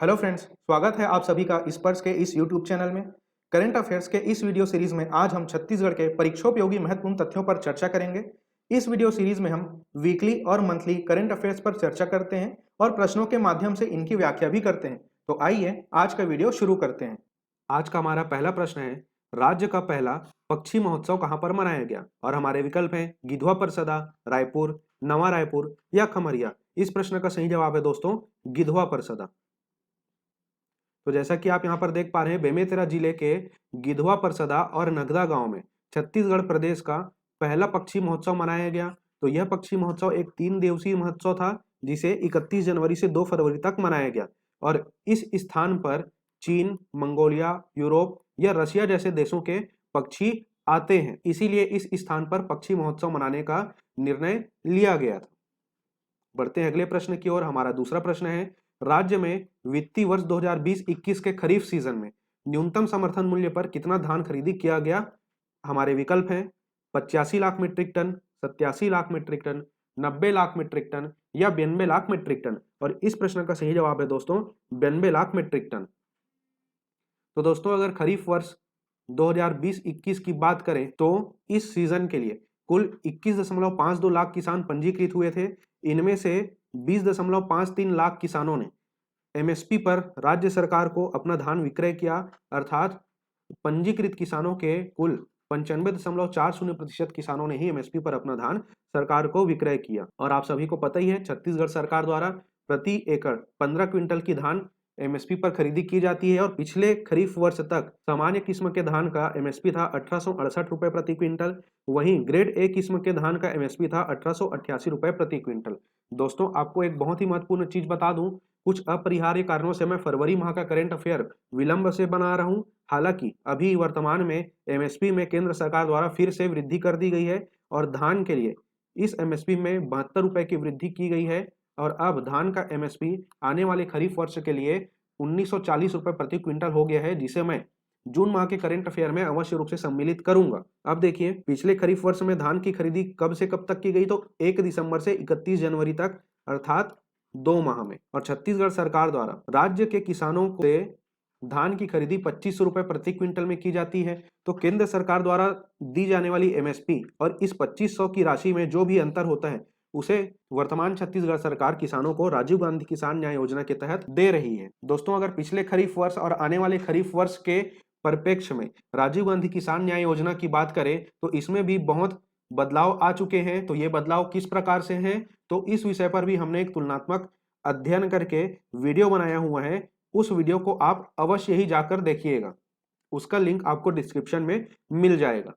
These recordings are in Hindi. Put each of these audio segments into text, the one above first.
हेलो फ्रेंड्स, स्वागत है आप सभी का स्पर्श के इस यूट्यूब चैनल में। करंट अफेयर्स के इस वीडियो सीरीज में आज हम छत्तीसगढ़ के परीक्षोपयोगी महत्वपूर्ण तथ्यों पर चर्चा करेंगे। इस वीडियो सीरीज में हम वीकली और मंथली करंट अफेयर्स पर चर्चा करते हैं और प्रश्नों के माध्यम से इनकी व्याख्या भी करते हैं। तो आइए आज का वीडियो शुरू करते हैं। आज का हमारा पहला प्रश्न है, राज्य का पहला पक्षी महोत्सव कहां पर मनाया गया? और हमारे विकल्प हैं गिधवा परसदा, रायपुर, नवा रायपुर या खमरिया। इस प्रश्न का सही जवाब है दोस्तों गिधवा परसदा। तो जैसा कि आप यहां पर देख पा रहे हैं, बेमेतरा जिले के गिधवा परसदा और नगदा गांव में छत्तीसगढ़ प्रदेश का पहला पक्षी महोत्सव मनाया गया। तो यह पक्षी महोत्सव एक 3 दिवसीय महोत्सव था जिसे 31 जनवरी से 2 फरवरी तक मनाया गया और इस स्थान पर चीन, मंगोलिया, यूरोप या रशिया जैसे देशों के पक्षी आते हैं, इसीलिए इस स्थान पर पक्षी महोत्सव मनाने का निर्णय लिया गया था। बढ़ते हैं अगले प्रश्न की ओर। हमारा दूसरा प्रश्न है, राज्य में वित्तीय वर्ष 2020-21 के खरीफ सीजन में न्यूनतम समर्थन मूल्य पर कितना धान खरीदी किया गया? हमारे विकल्प हैं 85 lakh metric tonne, 87 lakh metric tonne, 90 lakh metric tonne या 92 लाख मीट्रिक टन। और इस प्रश्न का सही जवाब है दोस्तों 92 लाख मीट्रिक टन। तो दोस्तों अगर खरीफ वर्ष 2020-21 की बात करें तो इस सीजन के लिए कुल 21.52 लाख किसान पंजीकृत हुए थे। इनमें से 20.53 लाख किसानों ने एमएसपी पर राज्य सरकार को अपना धान विक्रय किया, अर्थात पंजीकृत किसानों के कुल 95.40% किसानों ने ही एमएसपी पर अपना धान सरकार को विक्रय किया। और आप सभी को पता ही है, छत्तीसगढ़ सरकार द्वारा प्रति एकड़ 15 क्विंटल की धान एमएसपी पर खरीदी की जाती है और पिछले खरीफ वर्ष तक सामान्य किस्म के धान का एमएसपी था 1868 रुपए प्रति क्विंटल। वहीं ग्रेड ए किस्म के धान का एमएसपी था 1888 रुपए प्रति क्विंटल। दोस्तों आपको एक बहुत ही महत्वपूर्ण चीज बता दूं, कुछ अपरिहार्य कारणों से मैं फरवरी माह का करंट अफेयर विलंब से बना रहा हूं। हालांकि अभी वर्तमान में एमएसपी में केंद्र सरकार द्वारा फिर से वृद्धि कर दी गई है और धान के लिए इस एमएसपी में 72 रुपए की वृद्धि की गई है और अब धान का एमएसपी आने वाले खरीफ वर्ष के लिए 1940 रुपए प्रति क्विंटल हो गया है, जिसे मैं जून माह के करंट अफेयर में अवश्य रूप से सम्मिलित करूंगा। अब देखिए, पिछले खरीफ वर्ष में धान की खरीदी कब से कब तक की गई? तो 1 दिसंबर से 31 जनवरी तक, अर्थात 2 माह में। और छत्तीसगढ़ सरकार द्वारा राज्य के किसानों से धान की खरीदी 25 रुपए प्रति क्विंटल में की जाती है। तो केंद्र सरकार द्वारा दी जाने वाली एमएसपी और इस 2500 की राशि में जो भी अंतर होता है उसे वर्तमान छत्तीसगढ़ सरकार किसानों को राजीव गांधी किसान न्याय योजना के तहत दे रही है। दोस्तों अगर पिछले खरीफ वर्ष और आने वाले खरीफ वर्ष के परिप्रेक्ष्य में राजीव गांधी किसान न्याय योजना की बात करें तो इसमें भी बहुत बदलाव आ चुके हैं। तो ये बदलाव किस प्रकार से हैं, तो इस विषय पर भी हमने एक तुलनात्मक अध्ययन करके वीडियो बनाया हुआ है। उस वीडियो को आप अवश्य ही जाकर देखिएगा, उसका लिंक आपको डिस्क्रिप्शन में मिल जाएगा।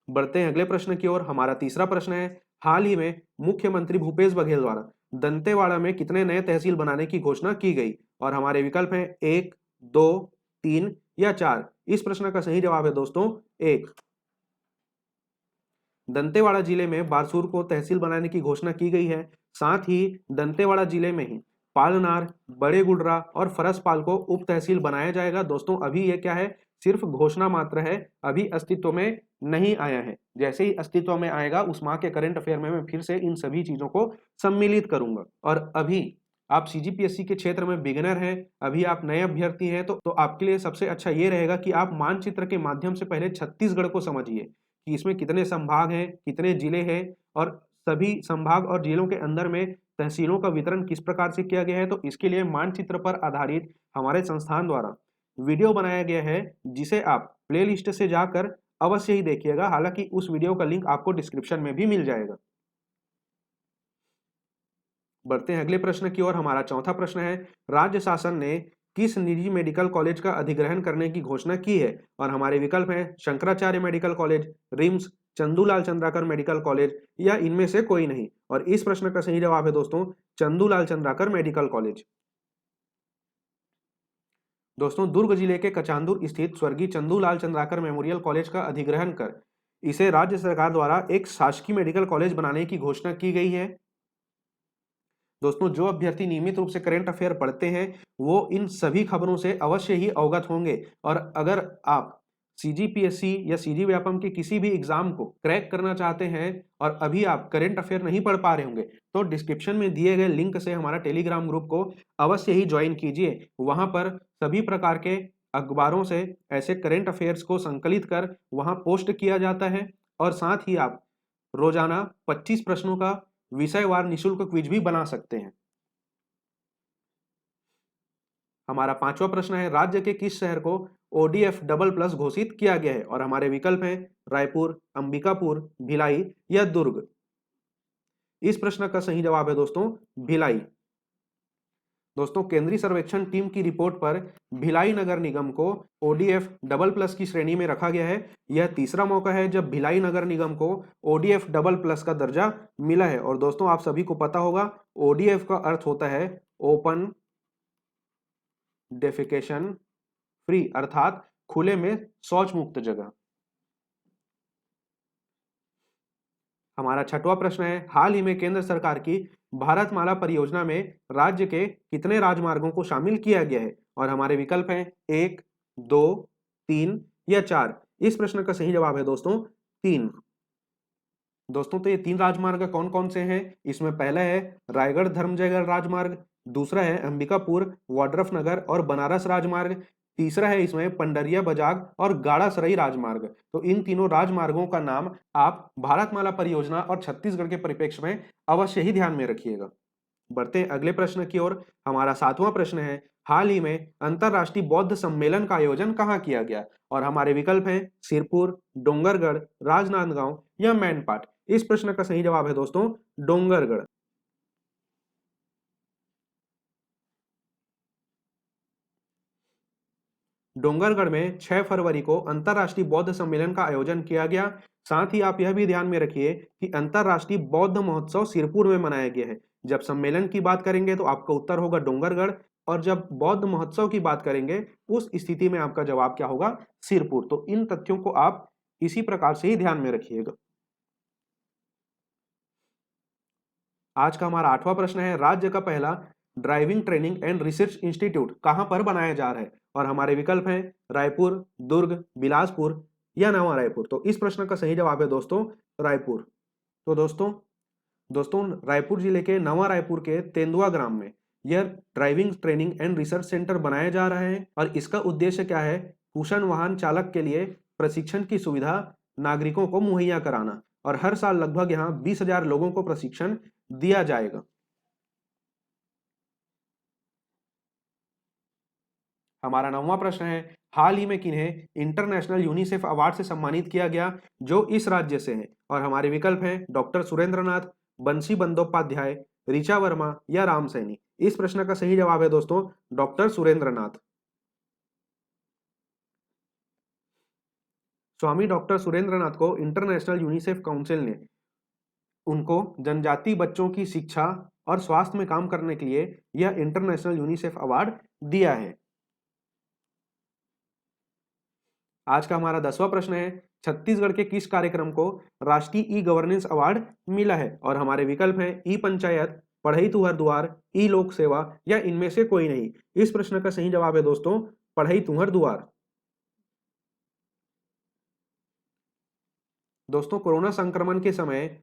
बढ़ते हैं अगले प्रश्न की ओर। हमारा तीसरा प्रश्न है, हाल ही में मुख्यमंत्री भूपेश बघेल द्वारा दंतेवाड़ा में कितने नए तहसील बनाने की घोषणा की गई? और हमारे विकल्प हैं 1, 2, 3 या 4। इस प्रश्न का सही जवाब है दोस्तों 1। दंतेवाड़ा जिले में बारसूर को तहसील बनाने की घोषणा की गई है। साथ ही दंतेवाड़ा जिले में ही पालनार, बड़े गुडरा और फरसपाल को उप तहसील बनाया जाएगा। दोस्तों अभी ये क्या है, सिर्फ घोषणा मात्र है, अभी अस्तित्व में नहीं आया है। जैसे ही अस्तित्व में आएगा उस माह के करंट अफेयर में मैं फिर से इन सभी चीजों को सम्मिलित करूंगा। और अभी आप सीजीपीएससी के क्षेत्र में बिगिनर हैं, अभी आप नए अभ्यर्थी हैं, तो आपके लिए सबसे अच्छा ये रहेगा कि आप मानचित्र के माध्यम से पहले छत्तीसगढ़ को समझिए कि इसमें कितने संभाग हैं, कितने जिले हैं और सभी संभाग और जिलों के अंदर में तहसीलों का वितरण किस प्रकार से किया गया है। तो इसके लिए मानचित्र पर आधारित हमारे संस्थान द्वारा वीडियो बनाया गया है, जिसे आप प्लेलिस्ट से जाकर अवश्य ही देखिएगा। हालांकि उस वीडियो का लिंक आपको डिस्क्रिप्शन में भी मिल जाएगा। बढ़ते हैं अगले प्रश्न की ओर। हमारा चौथा प्रश्न है, राज्य शासन ने किस निजी मेडिकल कॉलेज का अधिग्रहण करने की घोषणा की है? और हमारे विकल्प हैं Shankaracharya medical college, RIMS, Chandulal Chandrakar medical college या इनमें से कोई नहीं। और इस प्रश्न का सही जवाब है दोस्तों चंदूलाल चंद्राकर मेडिकल कॉलेज। दोस्तों दुर्ग जिले के कचांदुर स्थित स्वर्गीय चंदूलाल चंद्राकर मेमोरियल कॉलेज का अधिग्रहण कर इसे राज्य सरकार द्वारा एक शासकीय मेडिकल कॉलेज बनाने की घोषणा की गई है। दोस्तों जो अभ्यर्थी नियमित रूप से करंट अफेयर पढ़ते हैं वो इन सभी खबरों से अवश्य ही अवगत होंगे। और अगर आप सीजीपीएससी या सीजी व्यापम के किसी भी एग्जाम को क्रैक करना चाहते हैं और अभी आप करंट अफेयर नहीं पढ़ पा रहे होंगे, तो डिस्क्रिप्शन में दिए गए लिंक से हमारा टेलीग्राम ग्रुप को अवश्य ही ज्वाइन कीजिए। वहां पर सभी प्रकार के अखबारों से ऐसे करंट अफेयर्स को संकलित कर वहां पोस्ट किया जाता है और साथ ही आप रोजाना 25 प्रश्नों का विषयवार निःशुल्क क्विज भी बना सकते हैं। हमारा 5वां प्रश्न है, राज्य के किस शहर को ODF डबल प्लस घोषित किया गया है? और हमारे विकल्प हैं रायपुर, अंबिकापुर, भिलाई या दुर्ग। इस प्रश्न का सही जवाब है दोस्तों भिलाई। दोस्तों, केंद्रीय सर्वेक्षण टीम की रिपोर्ट पर भिलाई नगर निगम को ODF डबल प्लस की श्रेणी में रखा गया है। यह तीसरा मौका है जब भिलाई नगर निगम को ODF डबल प्लस का दर्जा मिला है। और दोस्तों, आप सभी को पता होगा ODF का अर्थ होता है ओपन डेफिकेशन फ्री, अर्थात खुले में शौच मुक्त जगह। हमारा 6वां प्रश्न है, हाल ही में केंद्र सरकार की भारतमाला परियोजना में राज्य के कितने राजमार्गों को शामिल किया गया है? और हमारे विकल्प हैं 1, 2, 3 या 4। इस प्रश्न का सही जवाब है दोस्तों 3। दोस्तों, तो ये 3 राजमार्ग कौन कौन से हैं? इसमें पहला है रायगढ़ धर्मजयगढ़ राजमार्ग, दूसरा है अंबिकापुर वाड्रफ नगर और बनारस राजमार्ग, तीसरा है इसमें पंडरिया बजाग और गाड़ासराई राजमार्ग। तो इन तीनों राजमार्गों का नाम आप भारतमाला परियोजना और छत्तीसगढ़ के परिप्रेक्ष्य में अवश्य ही ध्यान में रखिएगा। बढ़ते हैं अगले प्रश्न की ओर। हमारा 7वां प्रश्न है, हाल ही में अंतरराष्ट्रीय बौद्ध सम्मेलन का आयोजन कहाँ किया गया? और हमारे विकल्प हैं सिरपुर, डोंगरगढ़, राजनांदगांव या मैनपाट। इस प्रश्न का सही जवाब है दोस्तों डोंगरगढ़। डोंगरगढ़ में 6 फरवरी को अंतरराष्ट्रीय बौद्ध सम्मेलन का आयोजन किया गया। साथ ही आप यह भी ध्यान में रखिए कि अंतरराष्ट्रीय बौद्ध महोत्सव सिरपुर में मनाया गया है। जब सम्मेलन की बात करेंगे तो आपका उत्तर होगा डोंगरगढ़, और जब बौद्ध महोत्सव की बात करेंगे उस स्थिति में आपका जवाब क्या होगा? सिरपुर। तो इन तथ्यों को आप इसी प्रकार से ही ध्यान में रखिएगा। आज का हमारा 8वां प्रश्न है, राज्य का पहला driving training and research institute कहां पर बनाया जा रहा है? और हमारे विकल्प हैं रायपुर, दुर्ग, बिलासपुर या नवा रायपुर। तो इस प्रश्न का सही जवाब है दोस्तों रायपुर। तो दोस्तों रायपुर जिले के नवा रायपुर के तेंदुआ ग्राम में यह driving training and research centre बनाया जा रहा है और इसका उद्देश्य क्या है? कुशल वाहन चालक के लिए प्रशिक्षण की सुविधा नागरिकों को मुहैया कराना, और हर साल लगभग यहाँ 20,000 लोगों को प्रशिक्षण दिया जाएगा। हमारा 9वां प्रश्न है, हाल ही में किन्हें इंटरनेशनल यूनिसेफ अवार्ड से सम्मानित किया गया जो इस राज्य से हैं? और हमारे विकल्प हैं डॉक्टर सुरेंद्रनाथ, बंसी बंदोपाध्याय, ऋचा वर्मा या राम सैनी। इस प्रश्न का सही जवाब है दोस्तों डॉक्टर सुरेंद्रनाथ। स्वामी डॉक्टर सुरेंद्रनाथ को इंटरनेशनल यूनिसेफ काउंसिल ने उनको जनजाति बच्चों की शिक्षा और स्वास्थ्य में काम करने के लिए यह इंटरनेशनल यूनिसेफ अवार्ड दिया है। आज का हमारा 10वां प्रश्न है, छत्तीसगढ़ के किस कार्यक्रम को राष्ट्रीय ई गवर्नेंस अवार्ड मिला है? और हमारे विकल्प हैं ई पंचायत, पढ़ई तुहर दुआर, ई लोक सेवा या इनमें से कोई नहीं। इस प्रश्न का सही जवाब है दोस्तों पढ़ई तुहर दुआर। दोस्तों, कोरोना संक्रमण के समय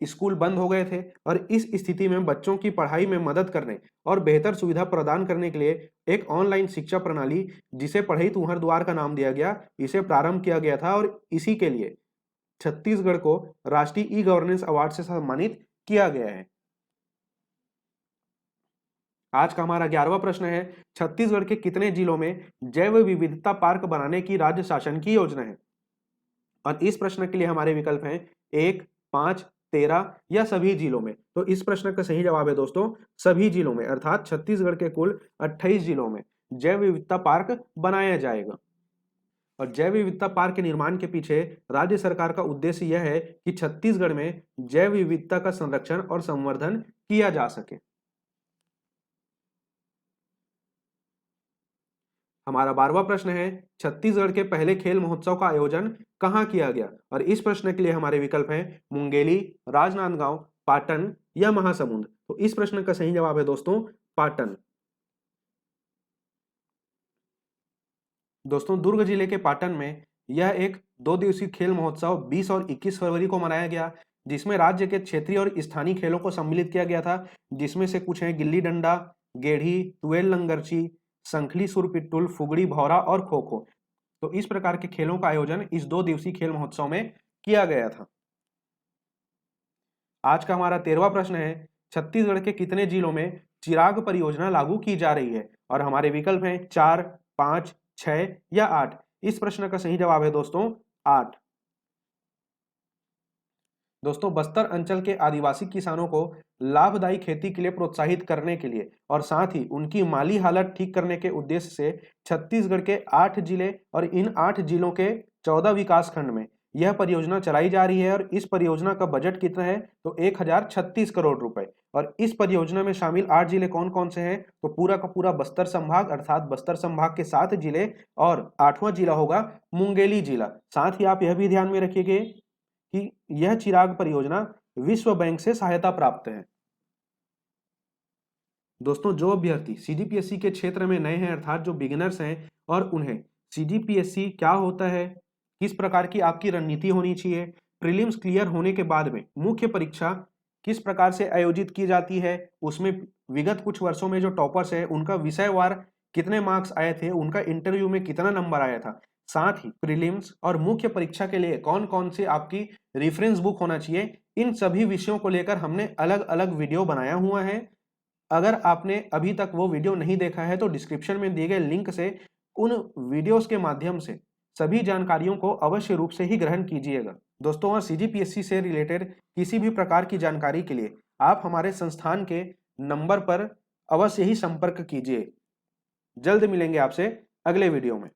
स्कूल बंद हो गए थे और इस स्थिति में बच्चों की पढ़ाई में मदद करने और बेहतर सुविधा प्रदान करने के लिए एक ऑनलाइन शिक्षा प्रणाली जिसे पढ़ई तुहर दुआर का नाम दिया गया, इसे प्रारंभ किया गया था और इसी के लिए छत्तीसगढ़ को राष्ट्रीय ई गवर्नेंस अवार्ड से सम्मानित किया गया है। आज का हमारा 11वां प्रश्न है, छत्तीसगढ़ के कितने जिलों में जैव विविधता पार्क बनाने की राज्य शासन की योजना है? और इस प्रश्न के लिए हमारे विकल्प हैं 1, 5, 13 या सभी जिलों में। तो इस प्रश्न का सही जवाब है दोस्तों सभी जिलों में, अर्थात छत्तीसगढ़ के कुल 28 जिलों में जैव विविधता पार्क बनाया जाएगा। और जैव विविधता पार्क के निर्माण के पीछे राज्य सरकार का उद्देश्य यह है कि छत्तीसगढ़ में जैव विविधता का संरक्षण और संवर्धन किया जा सके। हमारा 12वां प्रश्न है, छत्तीसगढ़ के पहले खेल महोत्सव का आयोजन कहां किया गया? और इस प्रश्न के लिए हमारे विकल्प हैं मुंगेली, राजनांदगांव, पाटन या महासमुंद। तो इस प्रश्न का सही जवाब है दोस्तों पाटन। दोस्तों दुर्ग जिले के पाटन में यह एक 2 दिवसीय खेल महोत्सव 20 और 21 फरवरी को मनाया गया, जिसमें राज्य के क्षेत्रीय और स्थानीय खेलों को सम्मिलित किया गया था, जिसमें से कुछ हैं गिल्ली डंडा, गेढ़ी, तुएल लंगरची, संखली सुरपिट्टुल, फुगड़ी, भौरा और खो खो। तो इस प्रकार के खेलों का आयोजन इस 2 दिवसीय खेल महोत्सव में किया गया था। आज का हमारा 13वां प्रश्न है, छत्तीसगढ़ के कितने जिलों में चिराग परियोजना लागू की जा रही है? और हमारे विकल्प हैं 4, 5, 6 या 8। इस प्रश्न का सही जवाब है दोस्तों 8। दोस्तों बस्तर अंचल के आदिवासी किसानों को लाभदायी खेती के लिए प्रोत्साहित करने के लिए और साथ ही उनकी माली हालत ठीक करने के उद्देश्य से छत्तीसगढ़ के 8 जिले और इन 8 जिलों के 14 विकास खंड में यह परियोजना चलाई जा रही है। और इस परियोजना का बजट कितना है? तो 1036 करोड़ रुपए। और इस परियोजना में शामिल 8 जिले कौन कौन से हैं? तो पूरा का पूरा बस्तर संभाग, अर्थात बस्तर संभाग के 7 जिले, और 8वां जिला होगा मुंगेली जिला। साथ ही आप यह भी ध्यान में रखिए कि यह चिराग परियोजना विश्व बैंक से सहायता प्राप्त है। दोस्तों जो अभ्यर्थी सीजीपीएससी के क्षेत्र में नए हैं, अर्थात जो बिगिनर्स हैं, और उन्हें सीजीपीएससी क्या होता है, किस प्रकार की आपकी रणनीति होनी चाहिए, प्रीलिम्स क्लियर होने के बाद में मुख्य परीक्षा किस प्रकार से आयोजित की जाती है, उसमें विगत कुछ वर्षों में जो टॉपर्स है उनका विषयवार कितने मार्क्स आए थे, उनका इंटरव्यू में कितना नंबर आया था, साथ ही प्रीलिम्स और मुख्य परीक्षा के लिए कौन कौन सी आपकी रेफरेंस बुक होना चाहिए, इन सभी विषयों को लेकर हमने अलग अलग वीडियो बनाया हुआ है। अगर आपने अभी तक वो वीडियो नहीं देखा है तो डिस्क्रिप्शन में दिए गए लिंक से उन वीडियोस के माध्यम से सभी जानकारियों को अवश्य रूप से ही ग्रहण कीजिएगा। दोस्तों और सीजीपीएससी से रिलेटेड किसी भी प्रकार की जानकारी के लिए आप हमारे संस्थान के नंबर पर अवश्य ही संपर्क कीजिए। जल्द मिलेंगे आपसे अगले वीडियो में।